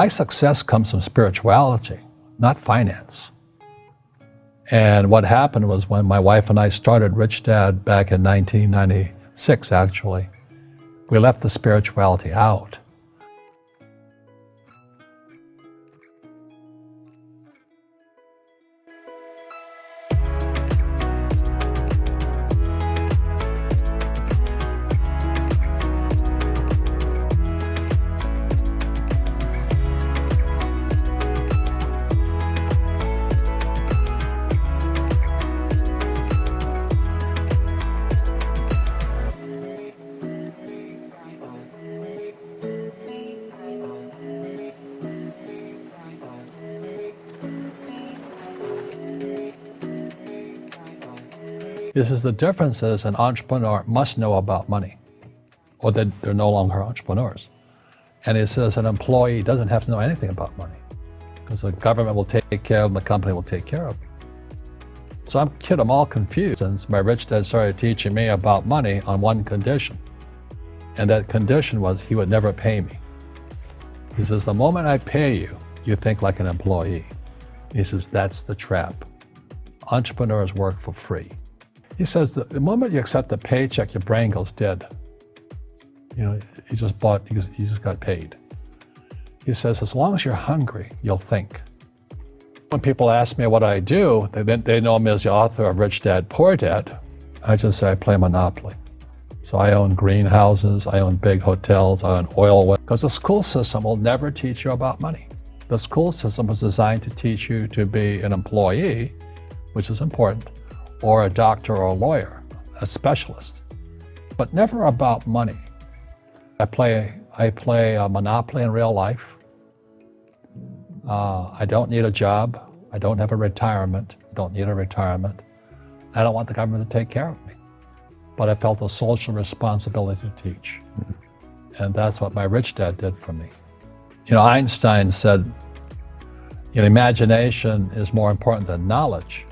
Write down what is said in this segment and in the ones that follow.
My success comes from spirituality, not finance. And what happened was when my wife and I started Rich Dad back in 1996, actually, we left the spirituality out. This is the difference is an entrepreneur must know about money, or they're no longer entrepreneurs. And it says an employee doesn't have to know anything about money, because the government will take care of them, the company will take care of them. So I'm all confused since my rich dad started teaching me about money on one condition. And that condition was he would never pay me. He says, the moment I pay you, you think like an employee. He says, that's the trap. Entrepreneurs work for free. He says that the moment you accept a paycheck, your brain goes dead. You know, you just got paid. He says, as long as you're hungry, you'll think. When people ask me what I do, they know me as the author of Rich Dad, Poor Dad. I just say I play Monopoly. So I own greenhouses, I own big hotels, I own oil wells. Because the school system will never teach you about money. The school system was designed to teach you to be an employee, which is important, or a doctor or a lawyer, a specialist, but never about money. I play Monopoly in real life. I don't need a job. I don't have a retirement. I don't need a retirement. I don't want the government to take care of me. But I felt a social responsibility to teach. And that's what my rich dad did for me. You know, Einstein said, imagination is more important than knowledge.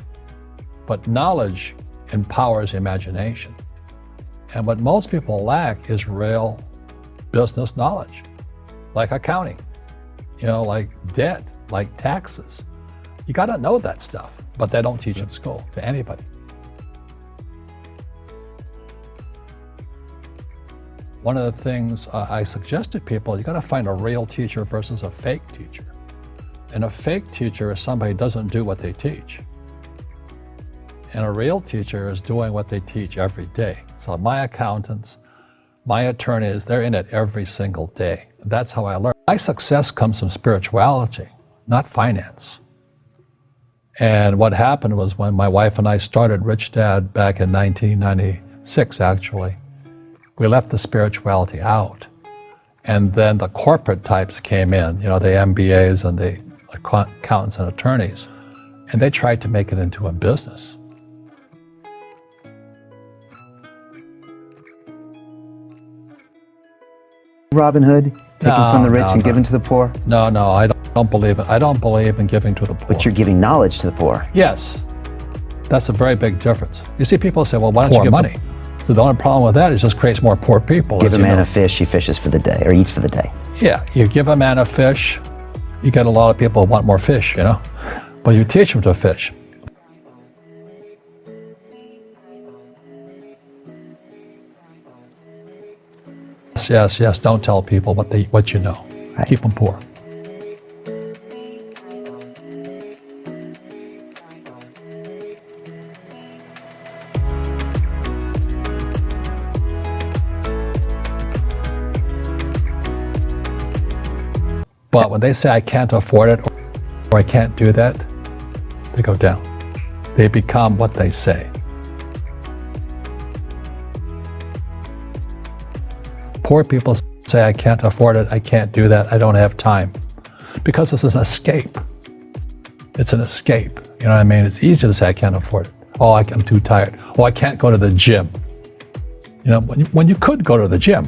But knowledge empowers imagination. And what most people lack is real business knowledge, like accounting, like debt, like taxes. You gotta know that stuff, but they don't teach in school to anybody. One of the things I suggest to people, you gotta find a real teacher versus a fake teacher. And a fake teacher is somebody who doesn't do what they teach. And a real teacher is doing what they teach every day. So my accountants, my attorneys, they're in it every single day. That's how I learn. My success comes from spirituality, not finance. And what happened was when my wife and I started Rich Dad back in 1996, actually, we left the spirituality out. And then the corporate types came in, the MBAs and the accountants and attorneys, and they tried to make it into a business. Robin Hood, taking from the rich and giving to the poor? No, I don't believe it. I don't believe in giving to the poor. But you're giving knowledge to the poor. Yes, that's a very big difference. You see, people say, well, why don't you give money? So the only problem with that is it just creates more poor people. Give a man a fish, he fishes for the day, or eats for the day. Yeah, you give a man a fish, you get a lot of people who want more fish, but you teach them to fish. Yes, don't tell people what you know. Right. Keep them poor. But when they say I can't afford it or I can't do that, they go down. They become what they say. Poor people say, I can't afford it, I can't do that, I don't have time. Because this is an escape. It's an escape. You know what I mean? It's easy to say, I can't afford it. Oh, I'm too tired. Oh, I can't go to the gym. When you could go to the gym,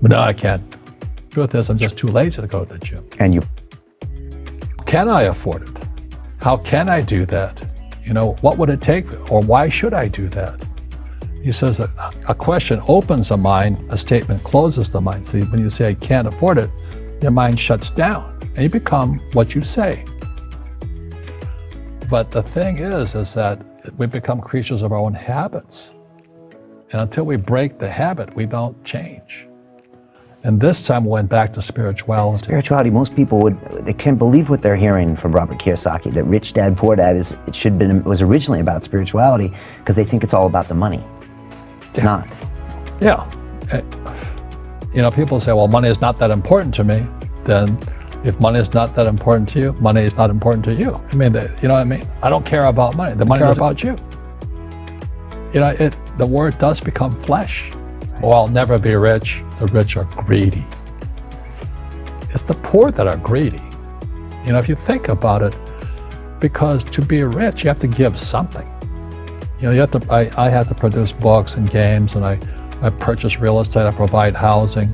but no, I can't. Truth is, I'm just too lazy to go to the gym. And you? Can I afford it? How can I do that? What would it take, or why should I do that? He says that a question opens the mind, a statement closes the mind. So when you say, I can't afford it, your mind shuts down and you become what you say. But the thing is that we become creatures of our own habits. And until we break the habit, we don't change. And this time we went back to spirituality. Spirituality, most people they can't believe what they're hearing from Robert Kiyosaki, that Rich Dad, Poor Dad was originally about spirituality, because they think it's all about the money. It's not. Yeah. You know, people say, well, money is not that important to me. Then if money is not that important to you, money is not important to you. I mean, you know what I mean? I don't care about money. The money is about you. You know, the word does become flesh. Oh, I'll never be rich. The rich are greedy. It's the poor that are greedy. You know, if you think about it, because to be rich, you have to give something. You know, I have to produce books and games, and I purchase real estate, I provide housing.